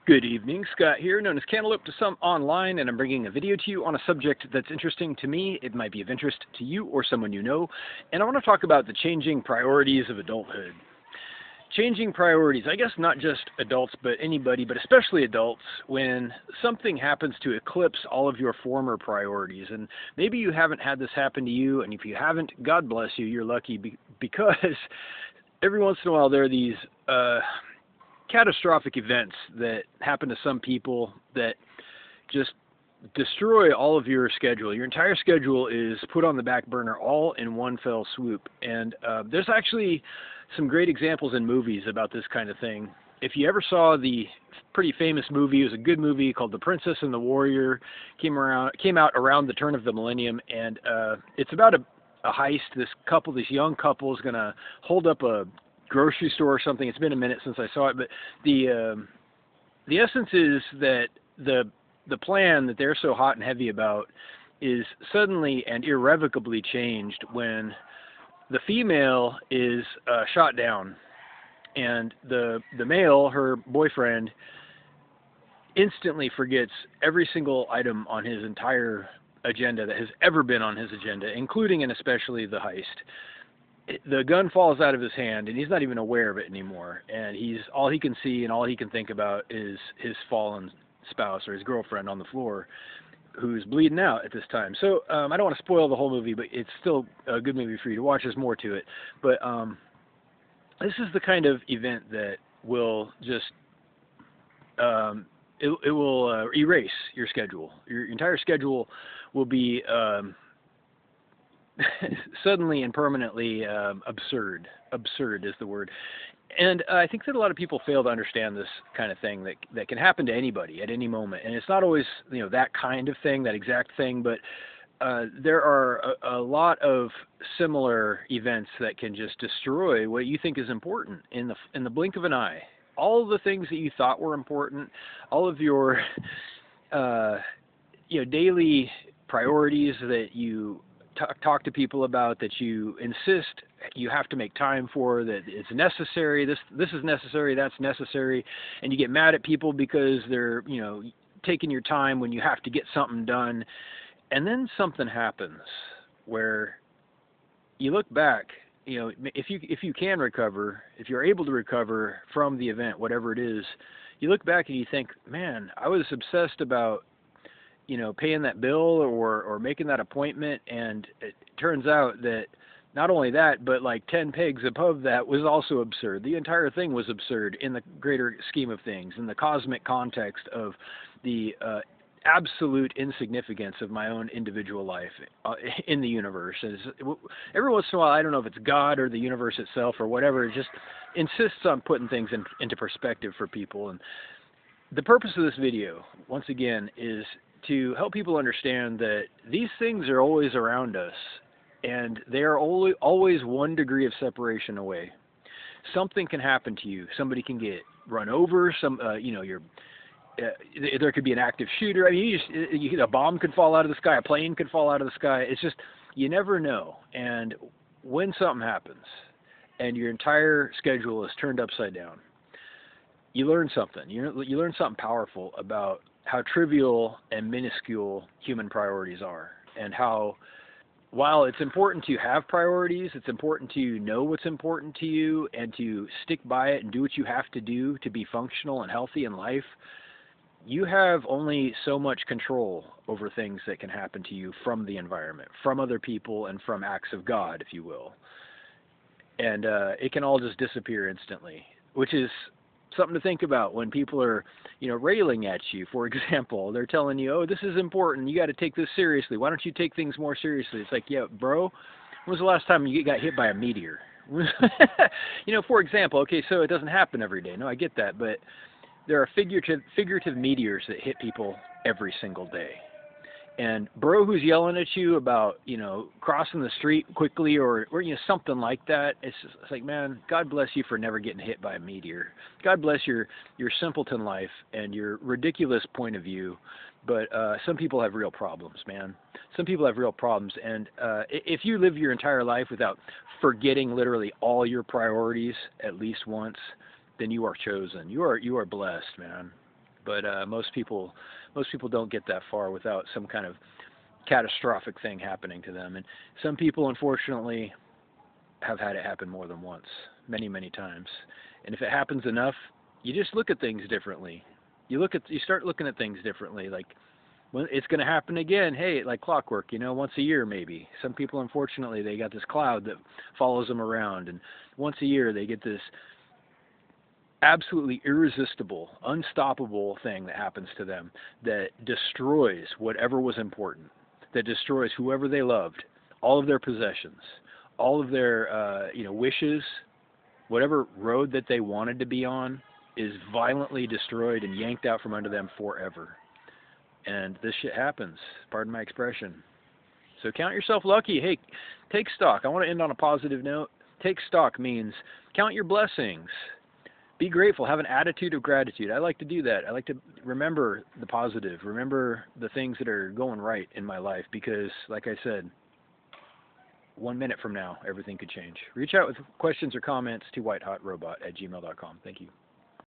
Good evening, Scott here, known as Cantaloupe to some online, and I'm bringing a video to you on a subject that's interesting to me. It might be of interest to you or someone you know, and I want to talk about the changing priorities of adulthood. Changing priorities, I guess not just adults, but anybody, but especially adults, when something happens to eclipse all of your former priorities. And maybe you haven't had this happen to you, and if you haven't, God bless you, you're lucky, because every once in a while there are these catastrophic events that happen to some people that just destroy all of your schedule. Your entire schedule is put on the back burner all in one fell swoop. And there's actually some great examples in movies about this kind of thing. If you ever saw the pretty famous movie, it was a good movie called The Princess and the Warrior, came out around the turn of the millennium, and it's about a heist. This young couple is going to hold up a grocery store or something. It's been a minute since I saw it, but the essence is that the plan that they're so hot and heavy about is suddenly and irrevocably changed when the female is shot down, and the male, her boyfriend, instantly forgets every single item on his entire agenda that has ever been on his agenda, including and especially the heist. The gun falls out of his hand, and he's not even aware of it anymore. And all he can see and all he can think about is his fallen spouse or his girlfriend on the floor, who's bleeding out at this time. So I don't want to spoil the whole movie, but it's still a good movie for you to watch. There's more to it. But this is the kind of event that will just it will erase your schedule. Your entire schedule will be suddenly and permanently absurd. Absurd is the word. And I think that a lot of people fail to understand this kind of thing that can happen to anybody at any moment. And it's not always, that kind of thing, that exact thing, but there are a lot of similar events that can just destroy what you think is important in the blink of an eye. All of the things that you thought were important, all of your daily priorities that you talk to people about, that you insist you have to make time for, that it's necessary, this is necessary, that's necessary, and you get mad at people because they're taking your time when you have to get something done. And then something happens where you look back, if you can recover, if you're able to recover from the event, whatever it is, you look back and you think, man, I was obsessed about paying that bill or making that appointment, and it turns out that not only that, but like 10 pegs above that was also absurd. The entire thing was absurd in the greater scheme of things, in the cosmic context of the absolute insignificance of my own individual life in the universe. Every once in a while, I don't know if it's God or the universe itself or whatever, it just insists on putting things into perspective for people. And the purpose of this video, once again, is to help people understand that these things are always around us, and they are always 1 degree of separation away. Something can happen to you. Somebody can get run over. There could be an active shooter. I mean, a bomb could fall out of the sky. A plane could fall out of the sky. It's just, you never know. And when something happens and your entire schedule is turned upside down, you learn something. You learn something powerful about how trivial and minuscule human priorities are, and how, while it's important to have priorities, it's important to know what's important to you and to stick by it and do what you have to do to be functional and healthy in life. You have only so much control over things that can happen to you from the environment, from other people, and from acts of God, if you will. And it can all just disappear instantly, which is something to think about when people are, railing at you. For example, they're telling you, oh, this is important, you got to take this seriously. Why don't you take things more seriously? It's like, yeah, bro, when was the last time you got hit by a meteor? For example, okay, so it doesn't happen every day. No, I get that, but there are figurative meteors that hit people every single day. And bro who's yelling at you about, crossing the street quickly or something like that, it's like, man, God bless you for never getting hit by a meteor. God bless your simpleton life and your ridiculous point of view. But some people have real problems, man. Some people have real problems. And if you live your entire life without forgetting literally all your priorities at least once, then you are chosen. You are blessed, man. But most people don't get that far without some kind of catastrophic thing happening to them. And some people, unfortunately, have had it happen more than once, many, many times. And if it happens enough, you just look at things differently. You start looking at things differently. Like, when it's going to happen again, hey, like clockwork, once a year maybe. Some people, unfortunately, they got this cloud that follows them around, and once a year they get this absolutely irresistible, unstoppable thing that happens to them that destroys whatever was important, that destroys whoever they loved, all of their possessions, all of their wishes, whatever road that they wanted to be on is violently destroyed and yanked out from under them forever. And this shit happens, pardon my expression. So count yourself lucky. Hey, take stock. I want to end on a positive note. Take stock means count your blessings. Be grateful. Have an attitude of gratitude. I like to do that. I like to remember the positive, remember the things that are going right in my life, because, like I said, 1 minute from now, everything could change. Reach out with questions or comments to whitehotrobot@gmail.com. Thank you.